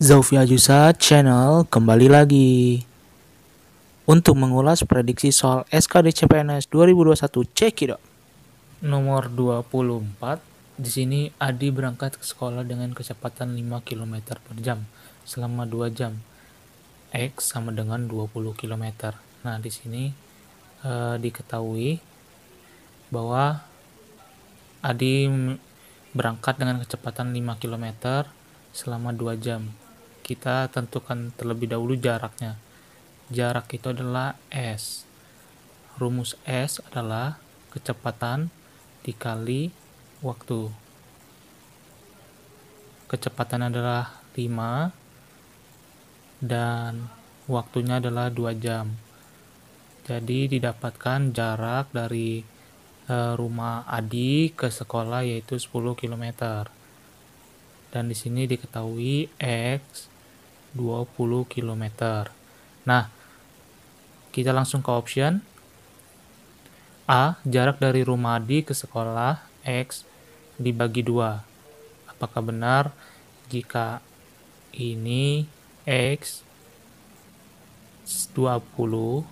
Zaufia Jusa Channel kembali lagi untuk mengulas prediksi soal SKD CPNS 2021. Check it out. Nomor 24. Di sini Adi berangkat ke sekolah dengan kecepatan 5 km per jam selama 2 jam. X sama dengan 20 km. Nah, di sini diketahui bahwa Adi berangkat dengan kecepatan 5 km selama 2 jam. Kita tentukan terlebih dahulu jaraknya. Jarak itu adalah S. Rumus S adalah kecepatan dikali waktu. Kecepatan adalah 5 dan waktunya adalah 2 jam. Jadi didapatkan jarak dari rumah Adi ke sekolah yaitu 10 km. Dan di sini diketahui X 20 km. Nah, kita langsung ke option. A. Jarak dari rumah Adi ke sekolah X dibagi 2. Apakah benar jika ini X 20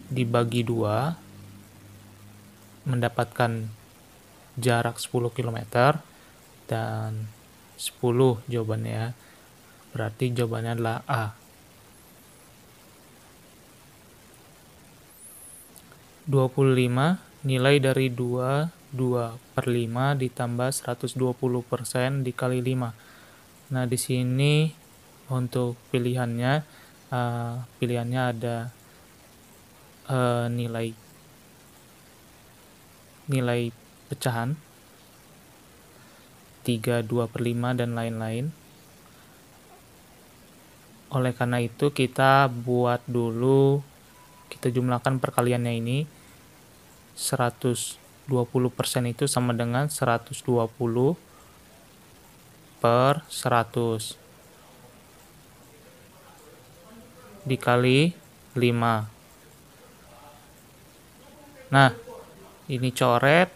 dibagi 2 mendapatkan jarak 10 km dan 10 jawabannya. Berarti jawabannya adalah A. 25 nilai dari 2 per 5 ditambah 120% dikali 5. Nah, di sini untuk pilihannya ada nilai pecahan 3, 2 per 5 dan lain-lain. Oleh karena itu kita buat dulu, kita jumlahkan perkaliannya ini. 120% itu sama dengan 120 per 100 dikali 5. Nah, ini coret,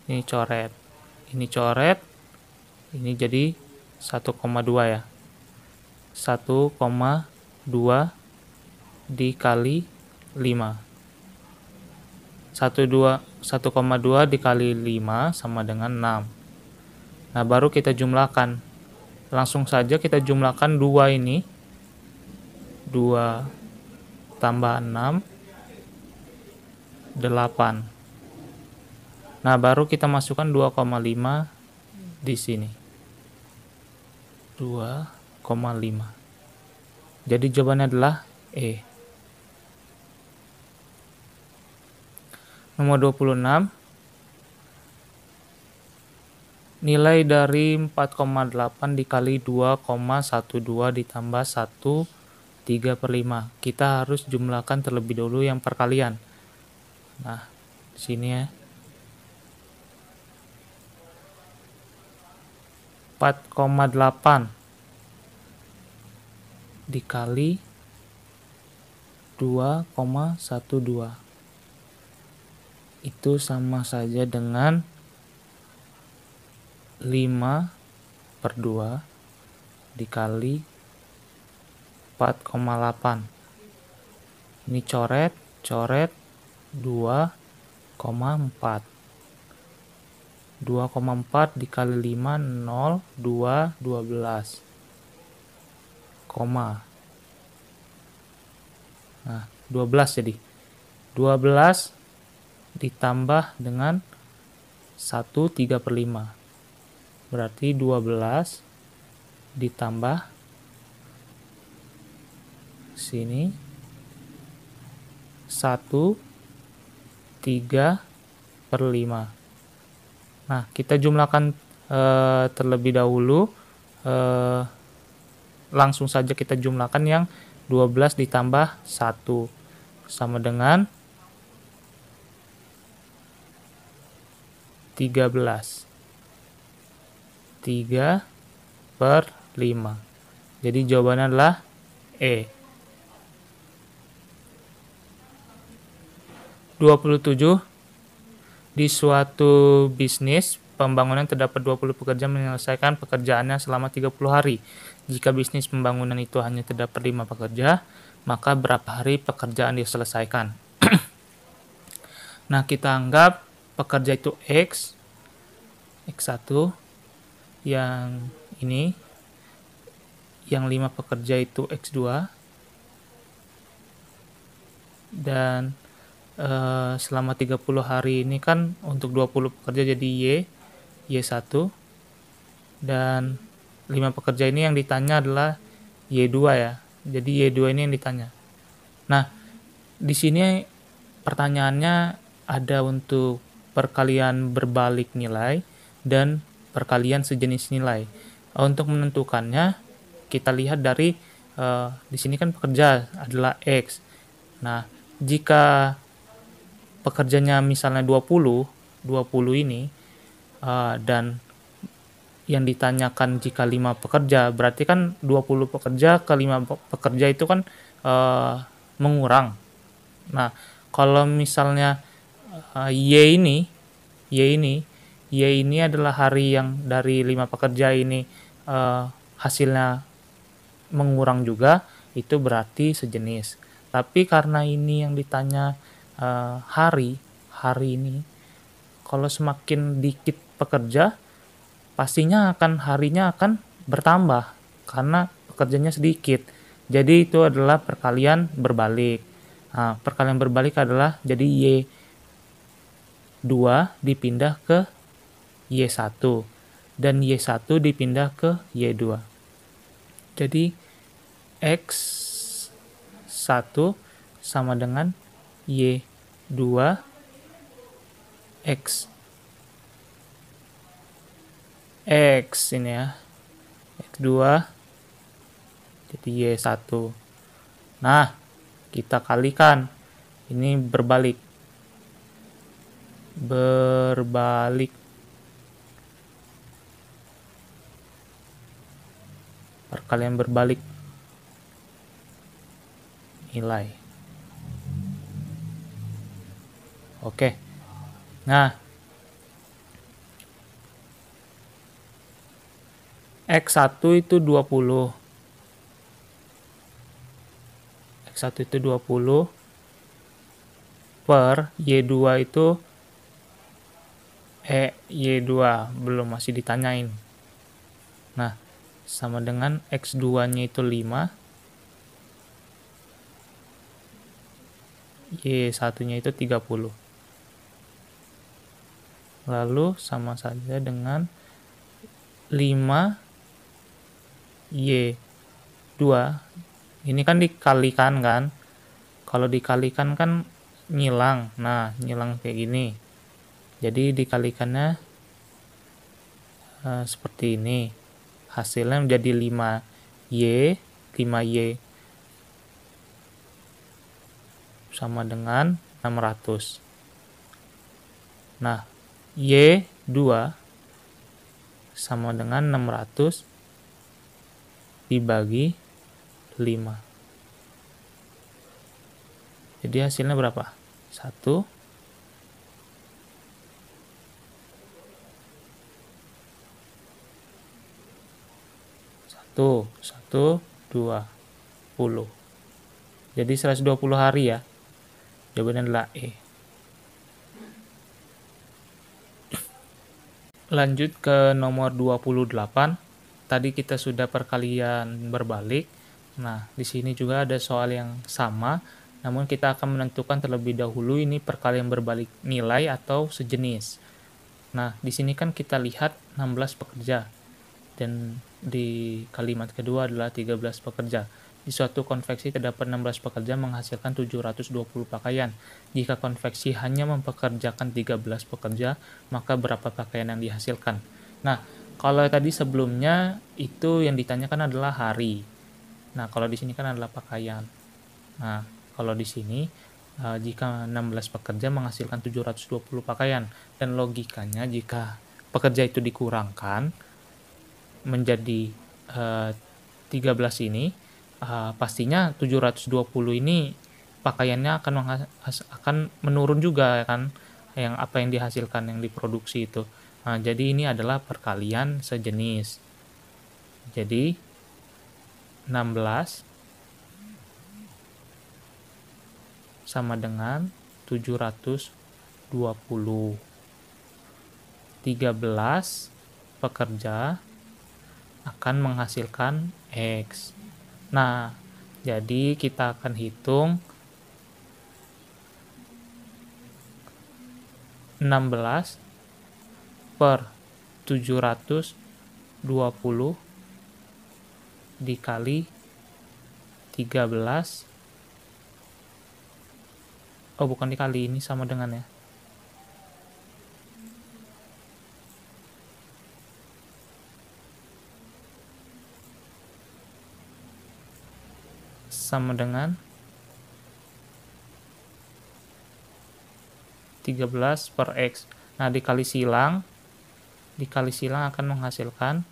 ini coret, ini coret, ini jadi 1,2 ya. 1,2 dikali 5. 1,2 dikali 5 sama dengan 6. Nah, baru kita jumlahkan. Langsung saja kita jumlahkan 2 ini. 2 tambah 6, 8. Nah, baru kita masukkan 2,5 di sini. 2,5. Jadi jawabannya adalah E. Nomor 26. Nilai dari 4,8 dikali 2,12 ditambah 1, 3 per 5. Kita harus jumlahkan terlebih dahulu yang perkalian. Nah, di sini ya. 4,8 dikali 2,12 itu sama saja dengan 5 per 2 dikali 4,8. Ini coret 2,4. 2,4 dikali 5, 0, 2, 12. Koma. Nah, 12 jadi. 12 ditambah dengan 1, 3 per 5. Berarti 12 ditambah sini 1, 3 per 5. Nah, kita jumlahkan terlebih dahulu. Langsung saja kita jumlahkan yang 12 ditambah 1 sama dengan 13. 3 per 5. Jadi jawabannya adalah E. 27. Di suatu bisnis, pembangunan terdapat 20 pekerja menyelesaikan pekerjaannya selama 30 hari. Jika bisnis pembangunan itu hanya terdapat 5 pekerja, maka berapa hari pekerjaan diselesaikan? Nah, kita anggap pekerja itu X, X1, yang ini, yang 5 pekerja itu X2, dan selama 30 hari ini kan untuk 20 pekerja jadi Y1, dan 5 pekerja ini yang ditanya adalah Y2 ya. Jadi Y2 ini yang ditanya. Nah, di sini pertanyaannya ada untuk perkalian berbalik nilai dan perkalian sejenis nilai. Untuk menentukannya, kita lihat dari di sini kan pekerja adalah X. Nah, jika pekerjanya misalnya 20 ini, dan yang ditanyakan jika 5 pekerja, berarti kan 20 pekerja ke 5 pekerja itu kan mengurang. Nah, kalau misalnya Y ini adalah hari yang dari 5 pekerja ini hasilnya mengurang juga, itu berarti sejenis. Tapi karena ini yang ditanya hari ini, kalau semakin dikit pekerja, pastinya harinya akan bertambah karena pekerjanya sedikit. Jadi itu adalah perkalian berbalik. Nah, perkalian berbalik adalah jadi Y2 dipindah ke Y1 dan Y1 dipindah ke Y2. Jadi X1 sama dengan Y2 X ini ya, X2 jadi Y1. Nah, kita kalikan, ini berbalik, perkalian berbalik nilai. Oke, nah X1 itu 20. X1 itu 20 per Y2 itu Y2 belum, masih ditanyain. Nah, sama dengan X2-nya itu 5, Y1-nya itu 30. Lalu sama saja dengan 5 Y2, ini kan dikalikan kan, kalau dikalikan kan nyilang, nah nyilang kayak gini, jadi dikalikannya seperti ini, hasilnya menjadi 5Y sama dengan 600. Nah, Y2 sama dengan 600 dibagi 5. Jadi hasilnya berapa? 1 20. Jadi 120 hari ya. Jawabannya adalah E. Lanjut ke nomor 28. Tadi kita sudah perkalian berbalik. Nah, di sini juga ada soal yang sama, namun kita akan menentukan terlebih dahulu ini perkalian berbalik nilai atau sejenis. Nah, di sini kan kita lihat 16 pekerja dan di kalimat kedua adalah 13 pekerja. Di suatu konveksi terdapat 16 pekerja menghasilkan 720 pakaian. Jika konveksi hanya mempekerjakan 13 pekerja, maka berapa pakaian yang dihasilkan? Nah, kalau tadi sebelumnya itu yang ditanyakan adalah hari. Nah, kalau di sini kan adalah pakaian. Nah, kalau di sini jika 16 pekerja menghasilkan 720 pakaian, dan logikanya jika pekerja itu dikurangkan menjadi 13 ini, pastinya 720 ini pakaiannya akan menurun juga kan, yang apa yang dihasilkan, yang diproduksi itu. Nah, jadi ini adalah perkalian sejenis. Jadi 16 sama dengan 720. 13 pekerja akan menghasilkan X. Nah, jadi kita akan hitung 16 per 720 dikali 13. Oh, bukan dikali, ini sama dengan ya. Sama dengan 13 per X. Nah, dikali silang akan menghasilkan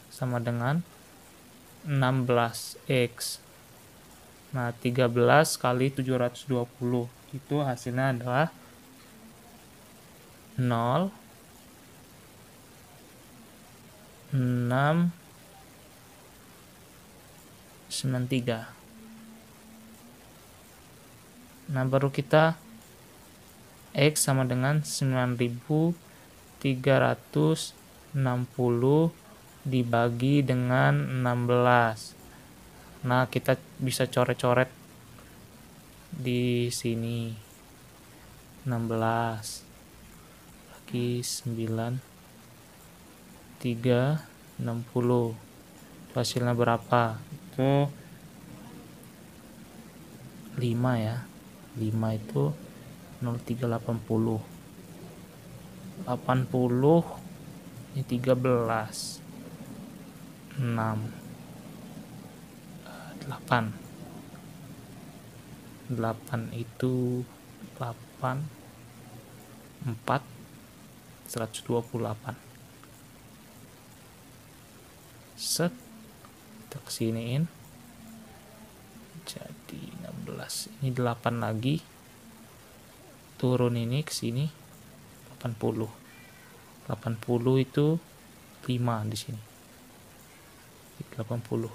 sama dengan 16X. Nah, 13 kali 720 itu hasilnya adalah 0, 6, 93. Nah, baru kita X sama dengan 9.360 dibagi dengan 16. Nah, kita bisa coret-coret di sini. 16 lagi 9.360. Hasilnya berapa? Itu 5 ya. 5 itu 0,380. 80 ini 13. 6, 8. 8 itu 8, 4, 128. Set, kita kesiniin. Jadi 16, ini 8 lagi. Turun ini ke sini 80. 80 itu 5 di sini. 80.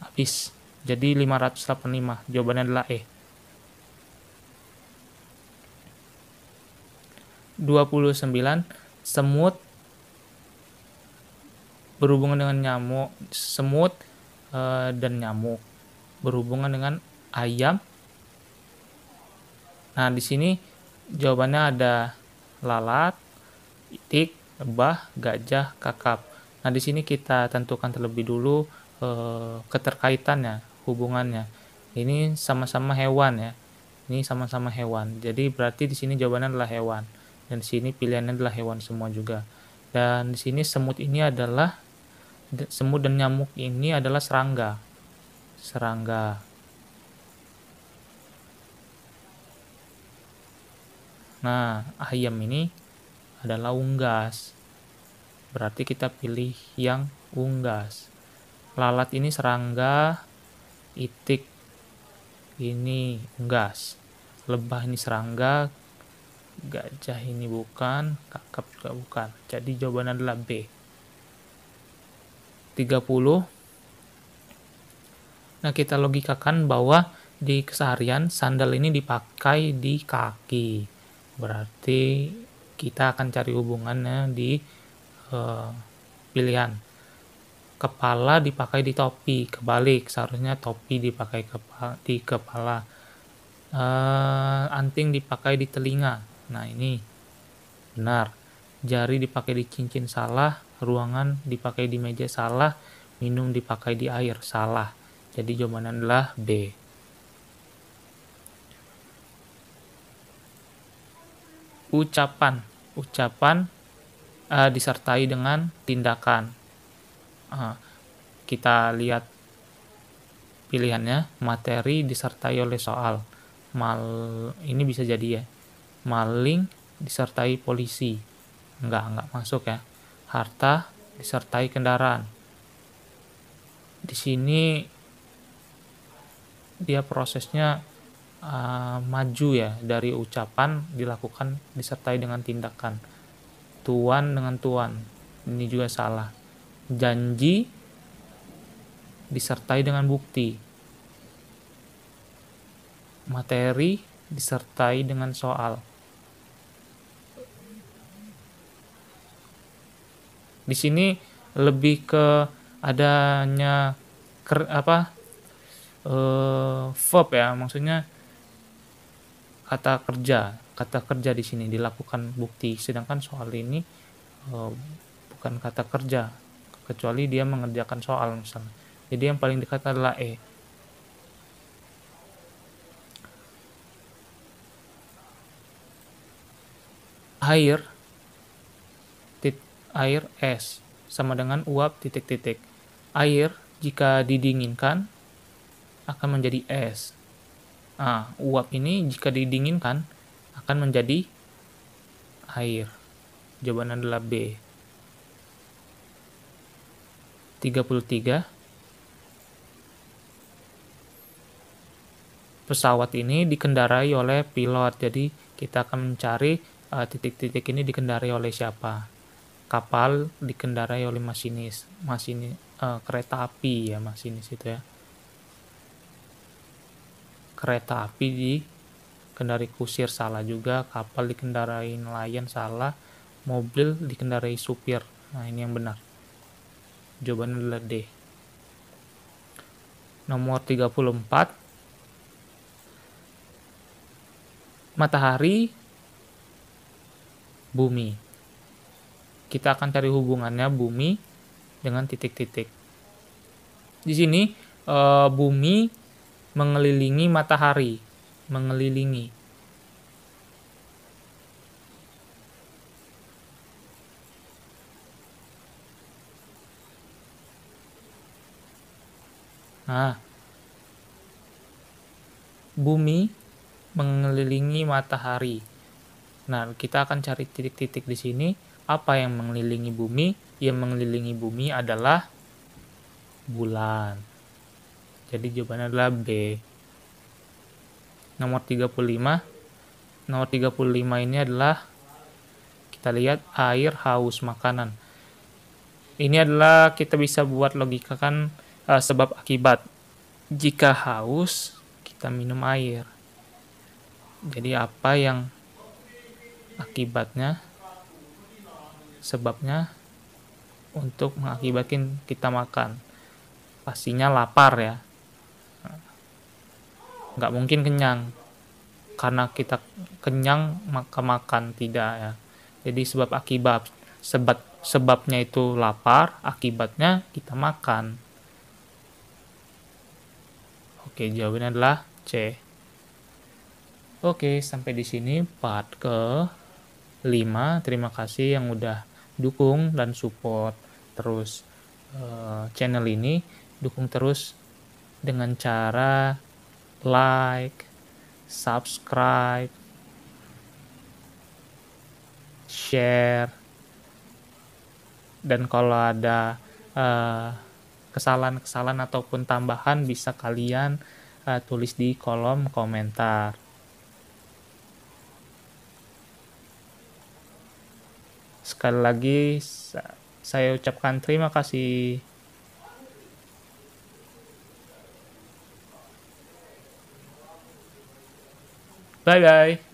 Habis. Jadi 585. Jawabannya adalah E. 29. Semut berhubungan dengan nyamuk. Semut dan nyamuk berhubungan dengan ayam. Nah, di sini jawabannya ada lalat, itik, lebah, gajah, kakap. Nah, di sini kita tentukan terlebih dulu keterkaitannya, hubungannya. Ini sama-sama hewan ya. Ini sama-sama hewan. Jadi berarti di sini jawabannya adalah hewan. Dan di sini pilihannya adalah hewan semua juga. Dan di sini semut dan nyamuk ini adalah serangga. Serangga. Nah, ayam ini adalah unggas. Berarti kita pilih yang unggas. Lalat ini serangga, itik ini unggas. Lebah ini serangga, gajah ini bukan, kakap juga bukan. Jadi jawabannya adalah B. 30. Nah, kita logikakan bahwa di keseharian sandal ini dipakai di kaki. Berarti kita akan cari hubungannya di pilihan. Kepala dipakai di topi, kebalik, seharusnya topi dipakai di kepala. Anting dipakai di telinga. Nah, ini benar. Jari dipakai di cincin, salah. Ruangan dipakai di meja, salah. Minum dipakai di air, salah. Jadi jawabannya adalah B. Ucapan disertai dengan tindakan. Kita lihat pilihannya. Materi disertai oleh soal. Ini bisa jadi ya. Maling disertai polisi. Enggak masuk ya. Harta disertai kendaraan. Di sini dia prosesnya maju ya dari ucapan dilakukan disertai dengan tindakan. Tuan dengan tuan, ini juga salah. Janji disertai dengan bukti. Materi disertai dengan soal. Di sini lebih ke adanya verb ya, maksudnya kata kerja di sini dilakukan bukti, sedangkan soal ini bukan kata kerja kecuali dia mengerjakan soal misalnya. Jadi yang paling dekat adalah E. Air es sama dengan uap titik-titik. Air jika didinginkan akan menjadi es. Uap ini jika didinginkan akan menjadi air. Jawaban adalah B. 33. Pesawat ini dikendarai oleh pilot. Jadi kita akan mencari titik-titik ini dikendarai oleh siapa. Kapal dikendarai oleh masinis. Kereta api ya, masinis itu ya. Kereta api dikendarai kusir, salah juga. Kapal dikendarai nelayan, salah. Mobil dikendarai supir. Nah, ini yang benar. Jawabannya adalah D. Nomor 34. Matahari, bumi. Kita akan cari hubungannya bumi dengan titik-titik. Di sini bumi mengelilingi matahari, mengelilingi. Bumi mengelilingi matahari. Nah, kita akan cari titik-titik di sini. Apa yang mengelilingi bumi? Yang mengelilingi bumi adalah bulan. Jadi jawabannya adalah B. Nomor 35. Nomor 35 ini adalah kita lihat air, haus, makanan. Ini adalah kita bisa buat logika kan sebab akibat. Jika haus, kita minum air. Jadi apa yang akibatnya, sebabnya untuk mengakibatkan kita makan? Pastinya lapar ya. Nggak mungkin kenyang. Karena kita kenyang maka makan, tidak ya. Jadi sebab akibat. Sebabnya itu lapar, akibatnya kita makan. Oke, jawabannya adalah C. Oke, sampai di sini part ke-5. Terima kasih yang udah dukung dan support terus channel ini. Dukung terus dengan cara like, subscribe, share, dan kalau ada kesalahan-kesalahan ataupun tambahan bisa kalian tulis di kolom komentar. Sekali lagi saya ucapkan terima kasih. Bye-bye.